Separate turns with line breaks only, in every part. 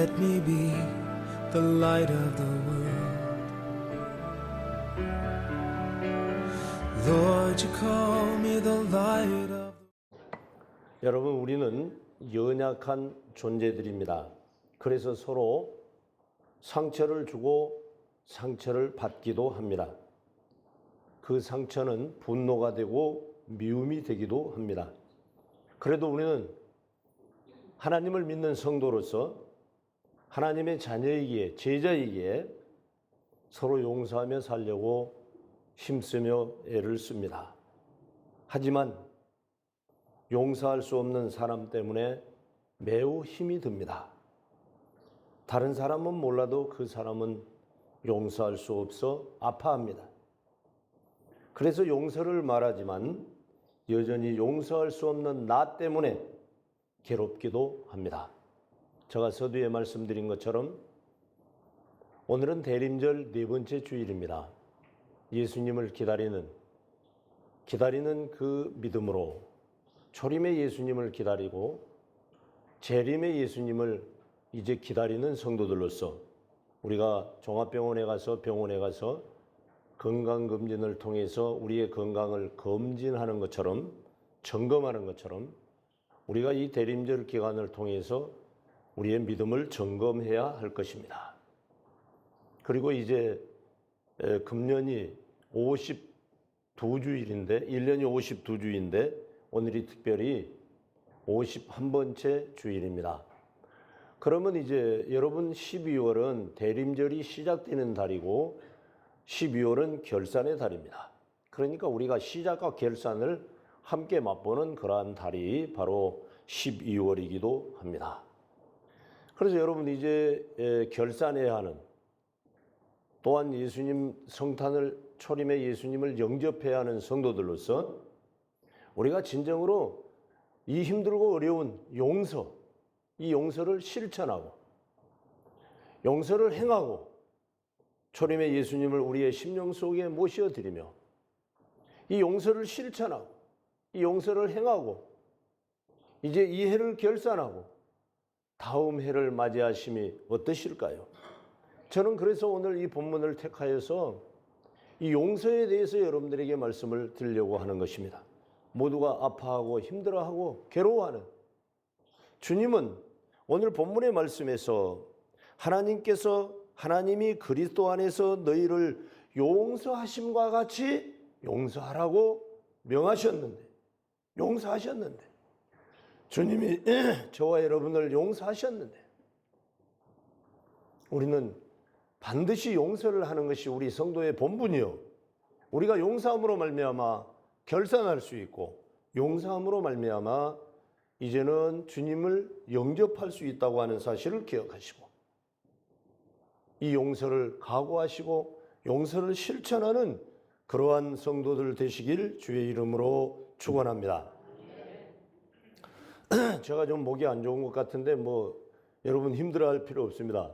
Let me be the light of the world. Lord, you call me the light of.
여러분, 우리는 연약한 존재들입니다. 그래서 서로 상처를 주고 상처를 받기도 합니다. 그 상처는 분노가 되고 미움이 되기도 합니다. 그래도 우리는 하나님을 믿는 성도로서 하나님의 자녀이기에, 제자이기에 서로 용서하며 살려고 힘쓰며 애를 씁니다. 하지만 용서할 수 없는 사람 때문에 매우 힘이 듭니다. 다른 사람은 몰라도 그 사람은 용서할 수 없어 아파합니다. 그래서 용서를 말하지만 여전히 용서할 수 없는 나 때문에 괴롭기도 합니다. 제가 서두에 말씀드린 것처럼 오늘은 대림절 네 번째 주일입니다. 예수님을 기다리는 그 믿음으로 초림의 예수님을 기다리고 재림의 예수님을 이제 기다리는 성도들로서 우리가 종합병원에 가서 병원에 가서 건강검진을 통해서 우리의 건강을 검진하는 것처럼 점검하는 것처럼 우리가 이 대림절 기간을 통해서 우리의 믿음을 점검해야 할 것입니다. 그리고 이제 금년이 52주일인데 1년이 52주인데 오늘이 특별히 51번째 주일입니다. 그러면 이제 여러분 12월은 대림절이 시작되는 달이고 12월은 결산의 달입니다. 그러니까 우리가 시작과 결산을 함께 맛보는 그러한 달이 바로 12월이기도 합니다. 그래서 여러분 이제 결산해야 하는 또한 예수님 성탄을 초림의 예수님을 영접해야 하는 성도들로서 우리가 진정으로 이 힘들고 어려운 이 용서를 실천하고 용서를 행하고 초림의 예수님을 우리의 심령 속에 모셔드리며 이 용서를 실천하고 이 용서를 행하고 이제 이 해를 결산하고 다음 해를 맞이하심이 어떠실까요? 저는 그래서 오늘 이 본문을 택하여서 이 용서에 대해서 여러분들에게 말씀을 드리려고 하는 것입니다. 모두가 아파하고 힘들어하고 괴로워하는 주님은 오늘 본문의 말씀에서 하나님이 그리스도 안에서 너희를 용서하심과 같이 용서하라고 용서하셨는데 주님이 저와 여러분을 용서하셨는데 우리는 반드시 용서를 하는 것이 우리 성도의 본분이요. 우리가 용서함으로 말미암아 결산할 수 있고 용서함으로 말미암아 이제는 주님을 영접할 수 있다고 하는 사실을 기억하시고 이 용서를 각오하시고 용서를 실천하는 그러한 성도들 되시길 주의 이름으로 축원합니다. 제가 좀 목이 안 좋은 것 같은데 여러분 힘들어할 필요 없습니다.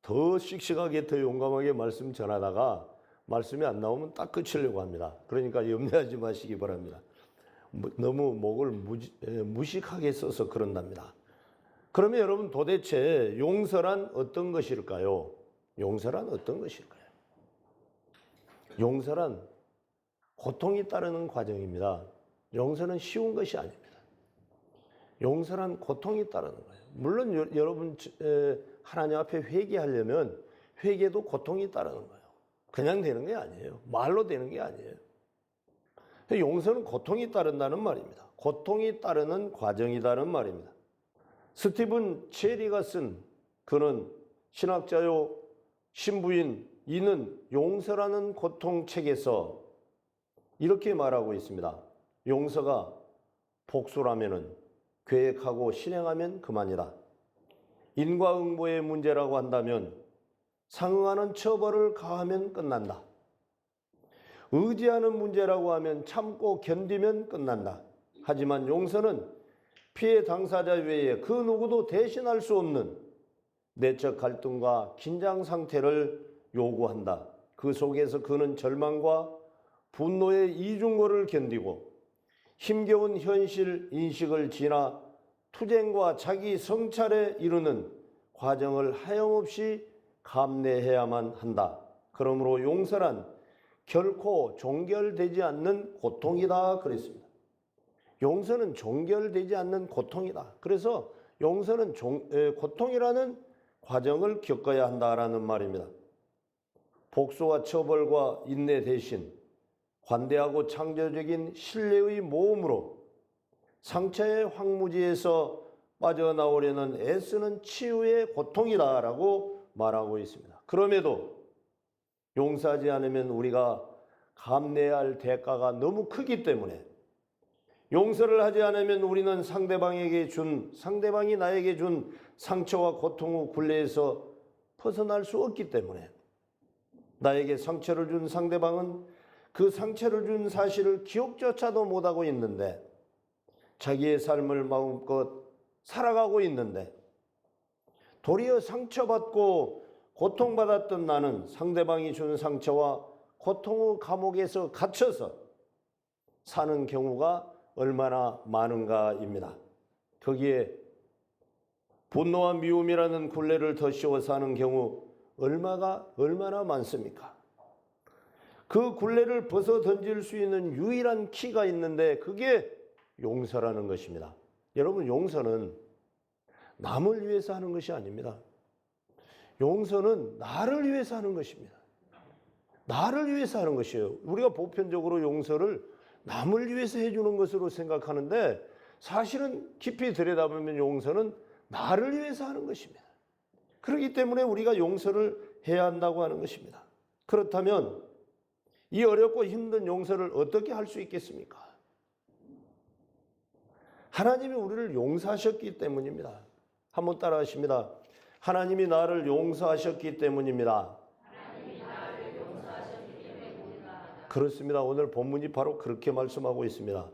더 씩씩하게 더 용감하게 말씀 전하다가 말씀이 안 나오면 딱 끝이려고 합니다. 그러니까 염려하지 마시기 바랍니다. 너무 목을 무식하게 써서 그런답니다. 그러면 여러분 도대체 용서란 어떤 것일까요? 용서란 어떤 것일까요? 용서란 고통이 따르는 과정입니다. 용서는 쉬운 것이 아닙니다. 용서란 고통이 따르는 거예요. 물론 여러분 하나님 앞에 회개하려면 회개도 고통이 따르는 거예요. 그냥 되는 게 아니에요. 말로 되는 게 아니에요. 용서는 고통이 따른다는 말입니다. 고통이 따르는 과정이라는 말입니다. 스티븐 체리가 그는 신학자요 신부인 이는 용서라는 고통책에서 이렇게 말하고 있습니다. 용서가 복수라면은 계획하고 실행하면 그만이다. 인과응보의 문제라고 한다면 상응하는 처벌을 가하면 끝난다. 의지하는 문제라고 하면 참고 견디면 끝난다. 하지만 용서는 피해 당사자 외에 그 누구도 대신할 수 없는 내적 갈등과 긴장 상태를 요구한다. 그 속에서 그는 절망과 분노의 이중고를 견디고 힘겨운 현실 인식을 지나 투쟁과 자기 성찰에 이르는 과정을 하염없이 감내해야만 한다. 그러므로 용서란 결코 종결되지 않는 고통이다 그랬습니다. 용서는 종결되지 않는 고통이다. 그래서 용서는 고통이라는 과정을 겪어야 한다라는 말입니다. 복수와 처벌과 인내 대신 관대하고 창조적인 신뢰의 모험으로 상처의 황무지에서 빠져나오려는 애쓰는 치유의 고통이다라고 말하고 있습니다. 그럼에도 용서하지 않으면 우리가 감내해야 할 대가가 너무 크기 때문에 용서를 하지 않으면 우리는 상대방이 나에게 준 상처와 고통 후 굴레에서 벗어날 수 없기 때문에 나에게 상처를 준 상대방은 그 상처를 준 사실을 기억조차도 못하고 있는데 자기의 삶을 마음껏 살아가고 있는데 도리어 상처받고 고통받았던 나는 상대방이 준 상처와 고통 후 감옥에서 갇혀서 사는 경우가 얼마나 많은가입니다. 거기에 분노와 미움이라는 굴레를 더 씌워 사는 경우 얼마나 많습니까? 그 굴레를 벗어 던질 수 있는 유일한 키가 있는데 그게 용서라는 것입니다. 여러분, 용서는 남을 위해서 하는 것이 아닙니다. 용서는 나를 위해서 하는 것입니다. 나를 위해서 하는 것이에요. 우리가 보편적으로 용서를 남을 위해서 해주는 것으로 생각하는데 사실은 깊이 들여다보면 용서는 나를 위해서 하는 것입니다. 그렇기 때문에 우리가 용서를 해야 한다고 하는 것입니다. 그렇다면 이 어렵고 힘든 용서를 어떻게 할 수 있겠습니까? 하나님이 우리를 용서하셨기 때문입니다. 한번 따라 하십니다. 하나님이 나를 용서하셨기 때문입니다. 그렇습니다. 오늘 본문이 바로 그렇게 말씀하고 있습니다.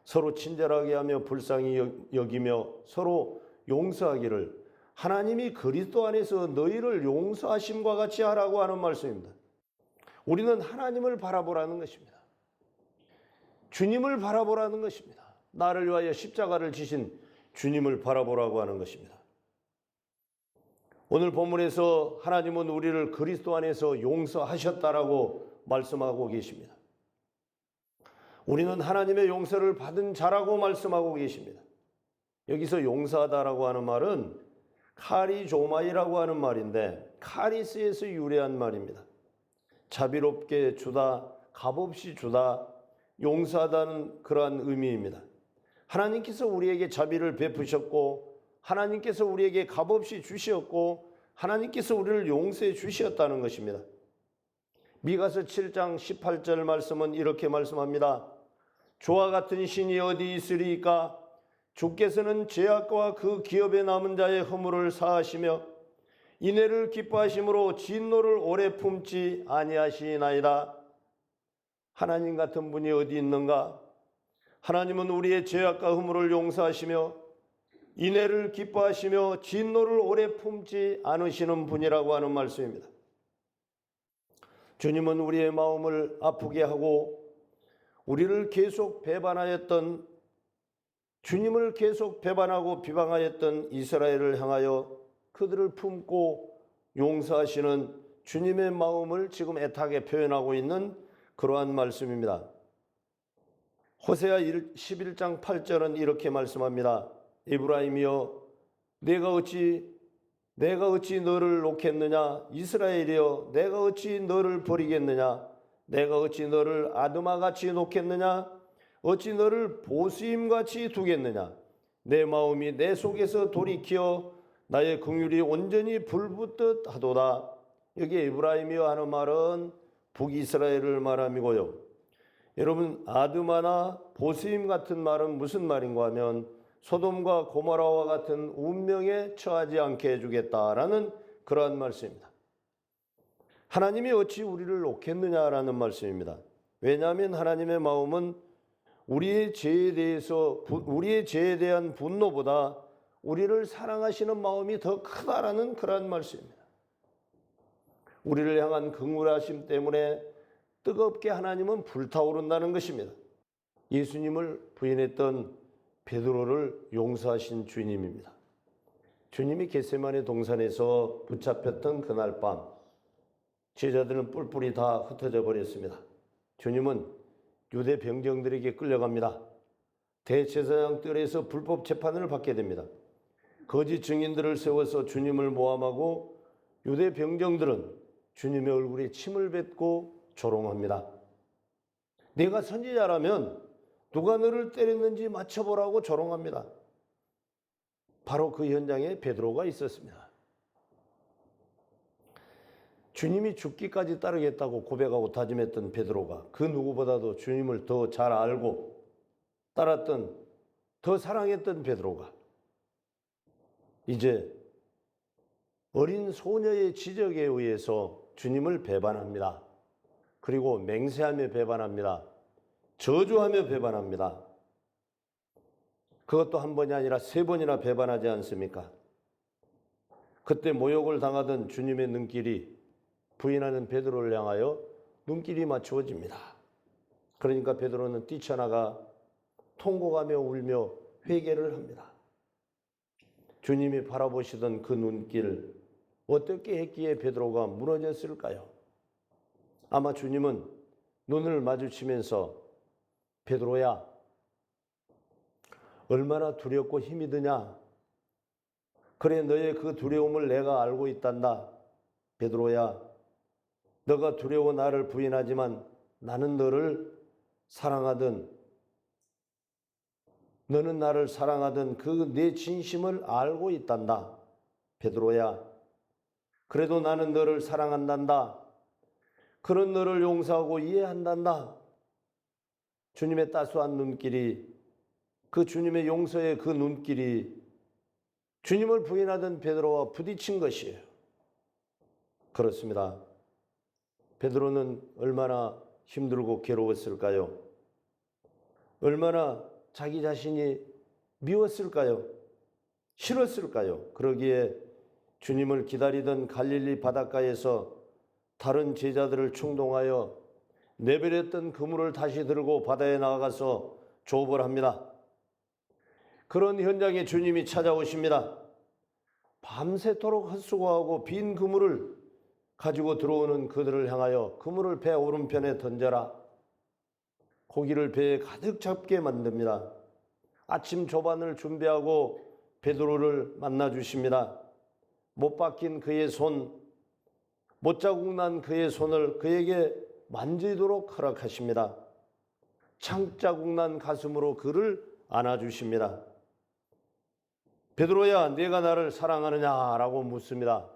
서로 친절하게 하며 불쌍히 여기며 서로 용서하기를 하나님이 그리스도 안에서 너희를 용서하심과 같이 하라고 하는 말씀입니다. 우리는 하나님을 바라보라는 것입니다. 주님을 바라보라는 것입니다. 나를 위하여 십자가를 지신 주님을 바라보라고 하는 것입니다. 오늘 본문에서 하나님은 우리를 그리스도 안에서 용서하셨다라고 말씀하고 계십니다. 우리는 하나님의 용서를 받은 자라고 말씀하고 계십니다. 여기서 용서하다라고 하는 말은 카리조마이라고 하는 말인데 카리스에서 유래한 말입니다. 자비롭게 주다, 값없이 주다, 용서하다는 그러한 의미입니다. 하나님께서 우리에게 자비를 베푸셨고 하나님께서 우리에게 값없이 주셨고 하나님께서 우리를 용서해 주셨다는 것입니다. 미가서 7장 18절 말씀은 이렇게 말씀합니다. 주와 같은 신이 어디 있으리이까? 주께서는 죄악과 그 기업에 남은 자의 허물을 사하시며 인애를 기뻐하심으로 진노를 오래 품지 아니하시나이다. 하나님 같은 분이 어디 있는가? 하나님은 우리의 죄악과 허물을 용서하시며 인애를 기뻐하시며 진노를 오래 품지 않으시는 분이라고 하는 말씀입니다. 주님은 우리의 마음을 아프게 하고 우리를 계속 배반하였던 주님을 계속 배반하고 비방하였던 이스라엘을 향하여 그들을 품고 용서하시는 주님의 마음을 지금 애타게 표현하고 있는 그러한 말씀입니다. 호세아 11장 8절은 이렇게 말씀합니다. 에브라임이여 내가 어찌 너를 놓겠느냐? 이스라엘이여 내가 어찌 너를 버리겠느냐? 내가 어찌 너를 아드마같이 놓겠느냐? 어찌 너를 보스임같이 두겠느냐? 내 마음이 내 속에서 돌이켜 나의 긍휼이 온전히 불붙듯 하도다. 여기 에브라임이여 하는 말은 북이스라엘을 말함이고요. 여러분, 아드마나 보스임 같은 말은 무슨 말인가 하면 소돔과 고모라와 같은 운명에 처하지 않게 해주겠다라는 그러한 말씀입니다. 하나님이 어찌 우리를 놓겠느냐라는 말씀입니다. 왜냐하면 하나님의 마음은 우리의 죄에 대한 분노보다 우리를 사랑하시는 마음이 더 크다라는 그러한 말씀입니다. 우리를 향한 긍휼하심 때문에 뜨겁게 하나님은 불타오른다는 것입니다. 예수님을 부인했던 베드로를 용서하신 주님입니다. 주님이 겟세마네 동산에서 붙잡혔던 그날 밤 제자들은 뿔뿔이 다 흩어져 버렸습니다. 주님은 유대 병정들에게 끌려갑니다. 대제사장 뜰에서 불법 재판을 받게 됩니다. 거짓 증인들을 세워서 주님을 모함하고 유대 병정들은 주님의 얼굴에 침을 뱉고 조롱합니다. 네가 선지자라면 누가 너를 때렸는지 맞춰보라고 조롱합니다. 바로 그 현장에 베드로가 있었습니다. 주님이 죽기까지 따르겠다고 고백하고 다짐했던 베드로가 그 누구보다도 주님을 더 잘 알고 따랐던, 더 사랑했던 베드로가 이제 어린 소녀의 지적에 의해서 주님을 배반합니다. 그리고 맹세하며 배반합니다. 저주하며 배반합니다. 그것도 한 번이 아니라 3번이나 배반하지 않습니까? 그때 모욕을 당하던 주님의 눈길이 부인하는 베드로를 향하여 눈길이 맞추어집니다. 그러니까 베드로는 뛰쳐나가 통곡하며 울며 회개를 합니다. 주님이 바라보시던 그 눈길, 어떻게 했기에 베드로가 무너졌을까요? 아마 주님은 눈을 마주치면서 베드로야, 얼마나 두렵고 힘이 드냐? 그래, 너의 그 두려움을 내가 알고 있단다. 베드로야, 너가 두려워 나를 부인하지만 나는 너를 사랑하든 너는 나를 사랑하든 그 내 진심을 알고 있단다. 베드로야, 그래도 나는 너를 사랑한단다. 그런 너를 용서하고 이해한단다. 주님의 따스한 눈길이, 그 주님의 용서의 그 눈길이 주님을 부인하던 베드로와 부딪힌 것이에요. 그렇습니다. 베드로는 얼마나 힘들고 괴로웠을까요? 얼마나 자기 자신이 미웠을까요? 싫었을까요? 그러기에 주님을 기다리던 갈릴리 바닷가에서 다른 제자들을 충동하여 내버렸던 그물을 다시 들고 바다에 나가서 조업을 합니다. 그런 현장에 주님이 찾아오십니다. 밤새도록 헛수고하고 빈 그물을 가지고 들어오는 그들을 향하여 그물을 배 오른편에 던져라. 고기를 배에 가득 잡게 만듭니다. 아침 조반을 준비하고 베드로를 만나 주십니다. 못 박힌 그의 손, 못자국 난 그의 손을 그에게 만지도록 허락하십니다. 창자국 난 가슴으로 그를 안아주십니다. 베드로야, 네가 나를 사랑하느냐라고 묻습니다.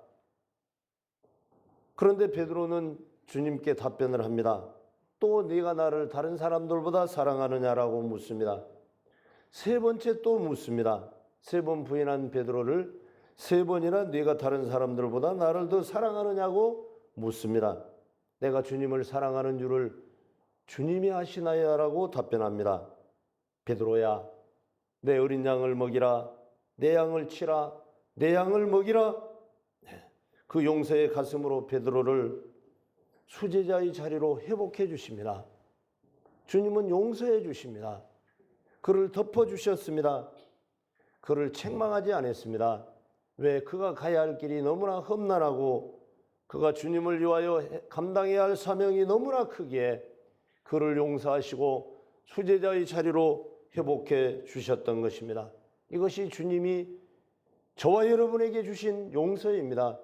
그런데 베드로는 주님께 답변을 합니다. 또 네가 나를 다른 사람들보다 사랑하느냐라고 묻습니다. 3번째 또 묻습니다. 3번 부인한 베드로를 3번이나 네가 다른 사람들보다 나를 더 사랑하느냐고 묻습니다. 내가 주님을 사랑하는 줄을 주님이 아시나요라고 답변합니다. 베드로야, 내 어린 양을 먹이라, 내 양을 치라, 내 양을 먹이라. 그 용서의 가슴으로 베드로를 수제자의 자리로 회복해 주십니다. 주님은 용서해 주십니다. 그를 덮어주셨습니다. 그를 책망하지 않았습니다. 왜? 그가 가야 할 길이 너무나 험난하고 그가 주님을 위하여 감당해야 할 사명이 너무나 크기에 그를 용서하시고 수제자의 자리로 회복해 주셨던 것입니다. 이것이 주님이 저와 여러분에게 주신 용서입니다.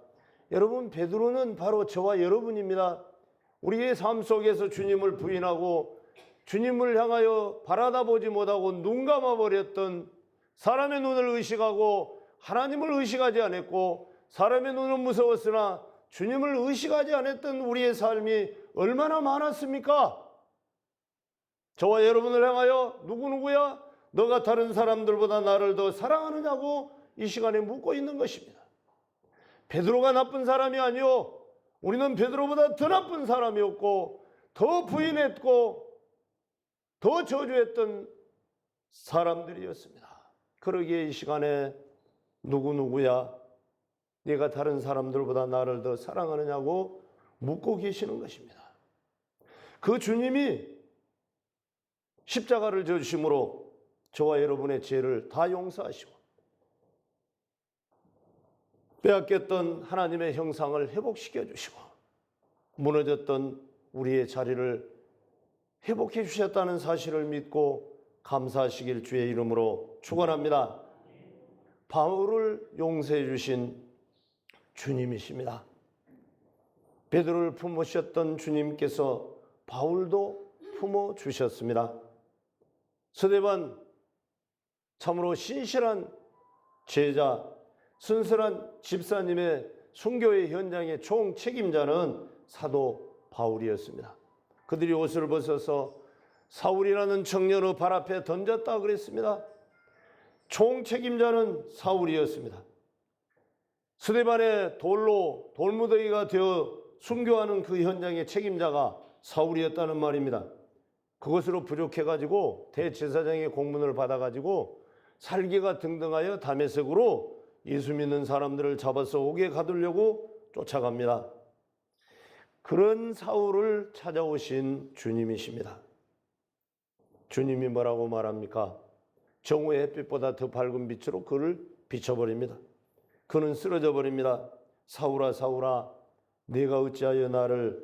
여러분, 베드로는 바로 저와 여러분입니다. 우리의 삶 속에서 주님을 부인하고 주님을 향하여 바라다 보지 못하고 눈 감아버렸던, 사람의 눈을 의식하고 하나님을 의식하지 않았고 사람의 눈은 무서웠으나 주님을 의식하지 않았던 우리의 삶이 얼마나 많았습니까? 저와 여러분을 향하여 누구누구야? 너가 다른 사람들보다 나를 더 사랑하느냐고 이 시간에 묻고 있는 것입니다. 베드로가 나쁜 사람이 아니요, 우리는 베드로보다 더 나쁜 사람이었고 더 부인했고 더 저주했던 사람들이었습니다. 그러기에 이 시간에 누구누구야? 네가 다른 사람들보다 나를 더 사랑하느냐고 묻고 계시는 것입니다. 그 주님이 십자가를 져주심으로 저와 여러분의 죄를 다 용서하시고 빼앗겼던 하나님의 형상을 회복시켜 주시고 무너졌던 우리의 자리를 회복해 주셨다는 사실을 믿고 감사하시길 주의 이름으로 축원합니다. 바울을 용서해 주신 주님이십니다. 베드로를 품으셨던 주님께서 바울도 품어 주셨습니다. 스데반 참으로 신실한 제자, 순수한 집사님의 순교의 현장의 총책임자는 사도 바울이었습니다. 그들이 옷을 벗어서 사울이라는 청년의 발 앞에 던졌다 그랬습니다. 총책임자는 사울이었습니다. 스데반의 돌무더기가 되어 순교하는 그 현장의 책임자가 사울이었다는 말입니다. 그것으로 부족해가지고 대제사장의 공문을 받아가지고 살기가 등등하여 다메섹으로 예수 믿는 사람들을 잡아서 옥에 가두려고 쫓아갑니다. 그런 사울을 찾아오신 주님이십니다. 주님이 뭐라고 말합니까? 정오의 햇빛보다 더 밝은 빛으로 그를 비춰버립니다. 그는 쓰러져 버립니다. 사울아 사울아 네가 어찌하여 나를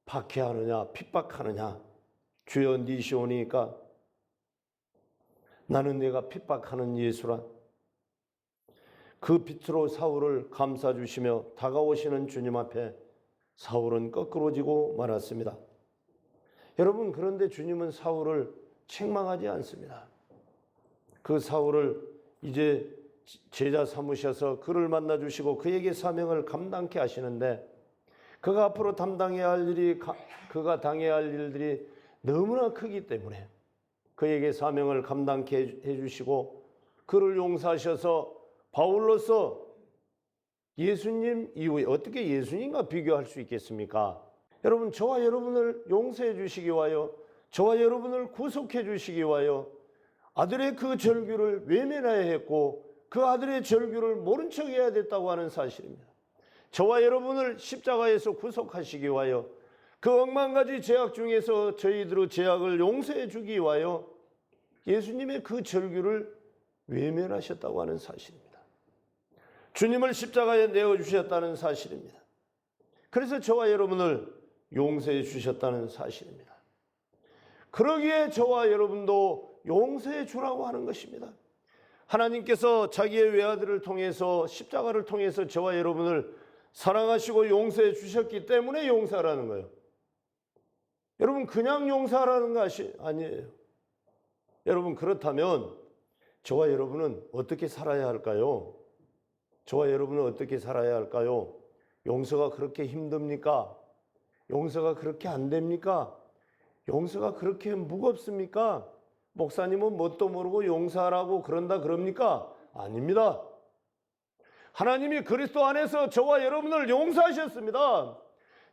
박해하느냐 핍박하느냐. 주여 니시오니까 나는 내가 핍박하는 예수라. 그 빛으로 사울을 감싸 주시며 다가오시는 주님 앞에 사울은 거꾸로지고 말았습니다. 여러분, 그런데 주님은 사울을 책망하지 않습니다. 그 사울을 이제 제자 삼으셔서 그를 만나 주시고 그에게 사명을 감당케 하시는데 그가 앞으로 담당해야 할 일이, 그가 당해야 할 일들이 너무나 크기 때문에 그에게 사명을 감당케 해주시고 그를 용서하셔서 바울로서 예수님 이후에 어떻게 예수님과 비교할 수 있겠습니까? 여러분, 저와 여러분을 용서해 주시기 위하여, 저와 여러분을 구속해 주시기 위하여 아들의 그 절규를 외면해야 했고 그 아들의 절규를 모른 척 해야 됐다고 하는 사실입니다. 저와 여러분을 십자가에서 구속하시기 위하여 그 억만 가지 죄악 중에서 저희들의 죄악을 용서해 주기 위하여 예수님의 그 절규를 외면하셨다고 하는 사실입니다. 주님을 십자가에 내어주셨다는 사실입니다. 그래서 저와 여러분을 용서해 주셨다는 사실입니다. 그러기에 저와 여러분도 용서해 주라고 하는 것입니다. 하나님께서 자기의 외아들을 통해서 십자가를 통해서 저와 여러분을 사랑하시고 용서해 주셨기 때문에 용서하라는 거예요. 여러분, 그냥 용서하라는 것이 아니에요. 여러분, 그렇다면 저와 여러분은 어떻게 살아야 할까요? 저와 여러분은 어떻게 살아야 할까요? 용서가 그렇게 힘듭니까? 용서가 그렇게 안 됩니까? 용서가 그렇게 무겁습니까? 목사님은 뭣도 모르고 용서하라고 그런다 그럽니까? 아닙니다. 하나님이 그리스도 안에서 저와 여러분을 용서하셨습니다.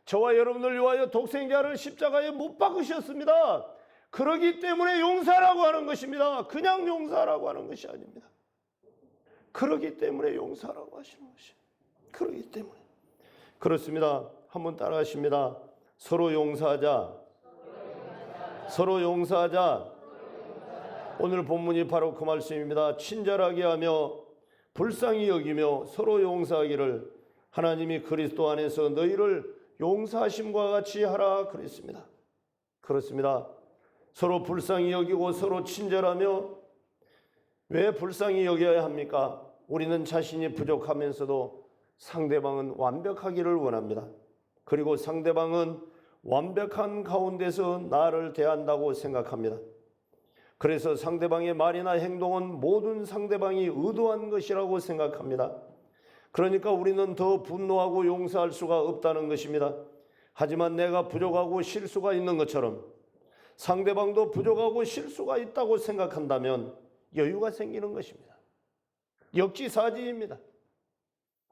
저와 여러분을 위하여 독생자를 십자가에 못 박으셨습니다. 그러기 때문에 용서하라고 하는 것입니다. 그냥 용서하라고 하는 것이 아닙니다. 그러기 때문에 용서하라고 하시는 것이에요. 그러기 때문에. 그렇습니다. 한번 따라 하십니다. 서로 용서하자. 서로 용서하자. 오늘 본문이 바로 그 말씀입니다. 친절하게 하며 불쌍히 여기며 서로 용서하기를 하나님이 그리스도 안에서 너희를 용서하심과 같이 하라 그랬습니다. 그렇습니다. 서로 불쌍히 여기고 서로 친절하며, 왜 불쌍히 여겨야 합니까? 우리는 자신이 부족하면서도 상대방은 완벽하기를 원합니다. 그리고 상대방은 완벽한 가운데서 나를 대한다고 생각합니다. 그래서 상대방의 말이나 행동은 모든 상대방이 의도한 것이라고 생각합니다. 그러니까 우리는 더 분노하고 용서할 수가 없다는 것입니다. 하지만 내가 부족하고 실수가 있는 것처럼 상대방도 부족하고 실수가 있다고 생각한다면 여유가 생기는 것입니다. 역지사지입니다.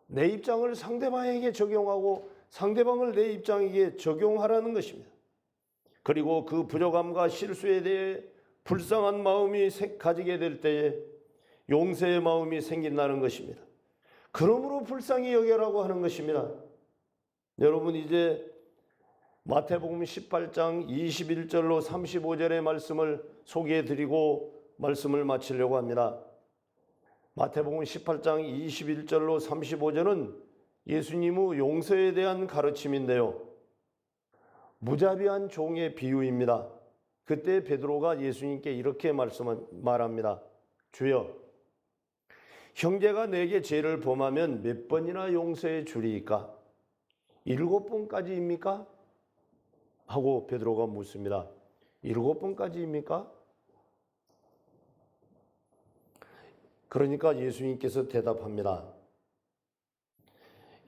내 입장을 상대방에게 적용하고 상대방을 내 입장에게 적용하라는 것입니다. 그리고 그 부족함과 실수에 대해 불쌍한 마음이 가지게 될 때에 용서의 마음이 생긴다는 것입니다. 그러므로 불쌍히 여겨라고 하는 것입니다. 여러분, 이제 마태복음 18장 21절로 35절의 말씀을 소개해 드리고 말씀을 마치려고 합니다. 마태복음 18장 21절로 35절은 예수님의 용서에 대한 가르침인데요. 무자비한 종의 비유입니다. 그때 베드로가 예수님께 이렇게 말합니다. 주여, 형제가 내게 죄를 범하면 몇 번이나 용서해 주리이까? 7번까지입니까? 하고 베드로가 묻습니다. 7번까지입니까? 그러니까 예수님께서 대답합니다.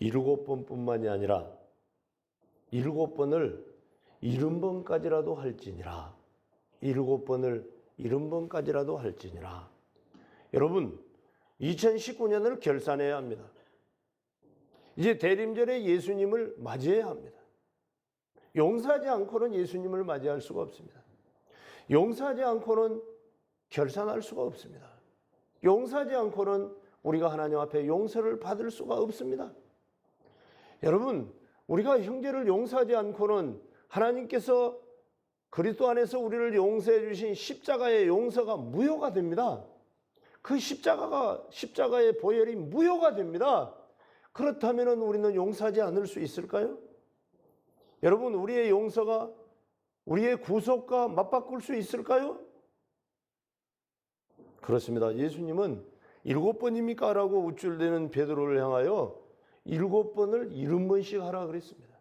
7번뿐만이 아니라 7번을 70번까지라도 할지니라. 7번을 70번까지라도 할지니라. 여러분, 2019년을 결산해야 합니다. 이제 대림절에 예수님을 맞이해야 합니다. 용서하지 않고는 예수님을 맞이할 수가 없습니다. 용서하지 않고는 결산할 수가 없습니다. 용서하지 않고는 우리가 하나님 앞에 용서를 받을 수가 없습니다. 여러분, 우리가 형제를 용서하지 않고는 하나님께서 그리스도 안에서 우리를 용서해 주신 십자가의 용서가 무효가 됩니다. 그 십자가의 보혈이 무효가 됩니다. 그렇다면 우리는 용서하지 않을 수 있을까요? 여러분, 우리의 용서가 우리의 구속과 맞바꿀 수 있을까요? 그렇습니다. 예수님은 7번입니까? 라고 우쭐대는 베드로를 향하여 7번을 70번씩 하라 그랬습니다.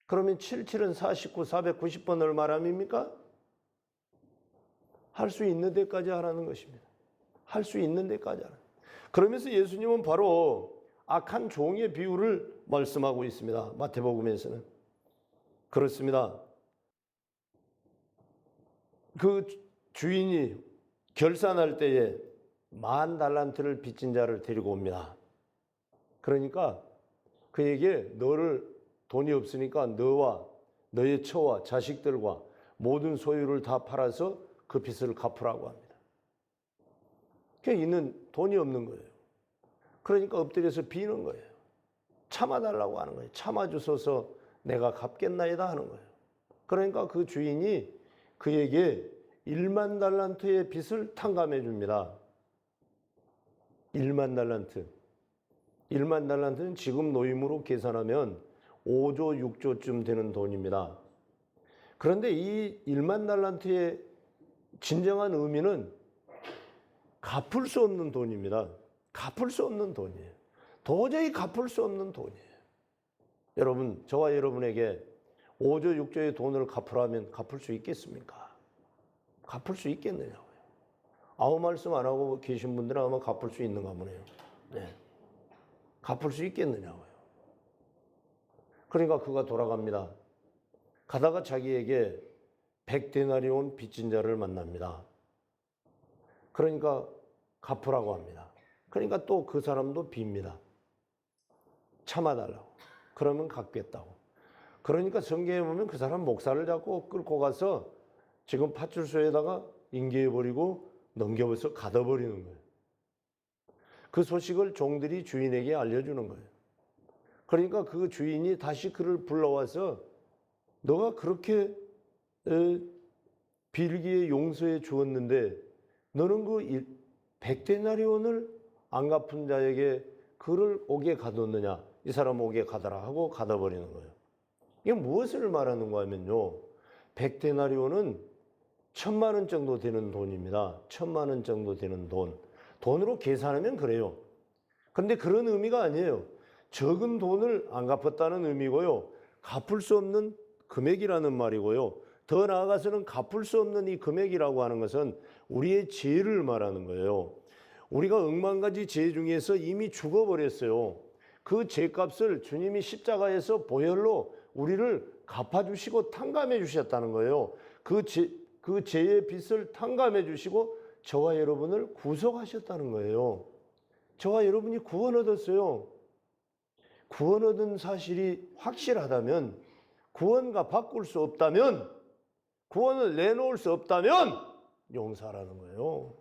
그러면 77은 49, 490번을 말함입니까? 할 수 있는 데까지 하라는 것입니다. 할 수 있는 데까지 하라. 그러면서 예수님은 바로 악한 종의 비유를 말씀하고 있습니다. 마태복음에서는. 그렇습니다. 그 주인이 결산할 때에 10,000달란트를 빚진 자를 데리고 옵니다. 그러니까 그에게 너를 돈이 없으니까 너와 너의 처와 자식들과 모든 소유를 다 팔아서 그 빚을 갚으라고 합니다. 그냥 돈이 없는 거예요. 그러니까 엎드려서 비는 거예요. 참아달라고 하는 거예요. 참아주소서 내가 갚겠나이다 하는 거예요. 그러니까 그 주인이 그에게 10,000달란트의 빚을 탕감해 줍니다. 10,000달란트. 10,000달란트는 지금 노임으로 계산하면 5조, 6조쯤 되는 돈입니다. 그런데 이 10,000달란트의 진정한 의미는 갚을 수 없는 돈입니다. 갚을 수 없는 돈이에요. 도저히 갚을 수 없는 돈이에요. 여러분, 저와 여러분에게 5조, 6조의 돈을 갚으라면 갚을 수 있겠습니까? 갚을 수 있겠느냐고요. 아무 말씀 안 하고 계신 분들은 아마 갚을 수 있는가 보네요. 네. 갚을 수 있겠느냐고요. 그러니까 그가 돌아갑니다. 가다가 자기에게 100데나리온 빚진 자를 만납니다. 그러니까 갚으라고 합니다. 그러니까 또 그 사람도 빕니다. 참아달라고. 그러면 갚겠다고. 그러니까 성경에 보면 그 사람 목살을 잡고 끌고 가서 지금 파출소에다가 인계해버리고 넘겨버려서 가둬버리는 거예요. 그 소식을 종들이 주인에게 알려주는 거예요. 그러니까 그 주인이 다시 그를 불러와서 너가 그렇게 빌기에 용서해 주었는데 너는 그 100데나리온을 안 갚은 자에게 그를 옥에 가뒀느냐? 이 사람 옥에 가더라 하고 가둬버리는 거예요. 이게 무엇을 말하는 거냐면요. 100데나리온은 1,000만 원 정도 되는 돈입니다. 1,000만 원 정도 되는 돈. 돈으로 계산하면 그래요. 그런데 그런 의미가 아니에요. 적은 돈을 안 갚았다는 의미고요. 갚을 수 없는 금액이라는 말이고요. 더 나아가서는 갚을 수 없는 이 금액이라고 하는 것은 우리의 죄를 말하는 거예요. 우리가 억만 가지 죄 중에서 이미 죽어버렸어요. 그 죄값을 주님이 십자가에서 보혈로 우리를 갚아주시고 탕감해 주셨다는 거예요. 그 죄의 빚을 탕감해 주시고 저와 여러분을 구속하셨다는 거예요. 저와 여러분이 구원 얻었어요. 구원 얻은 사실이 확실하다면, 구원과 바꿀 수 없다면, 구원을 내놓을 수 없다면 용서하라는 거예요.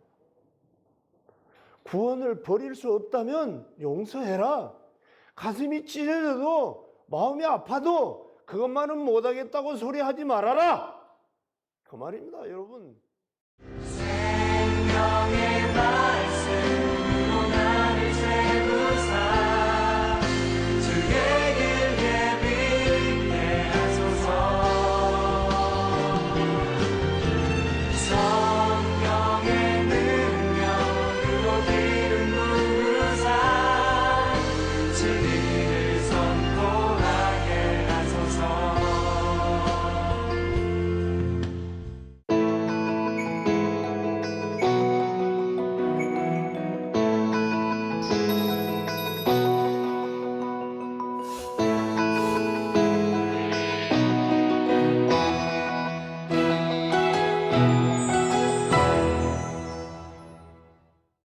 구원을 버릴 수 없다면 용서해라. 가슴이 찢어져도 마음이 아파도 그것만은 못하겠다고 소리하지 말아라. 그 말입니다, 여러분. 생명의 말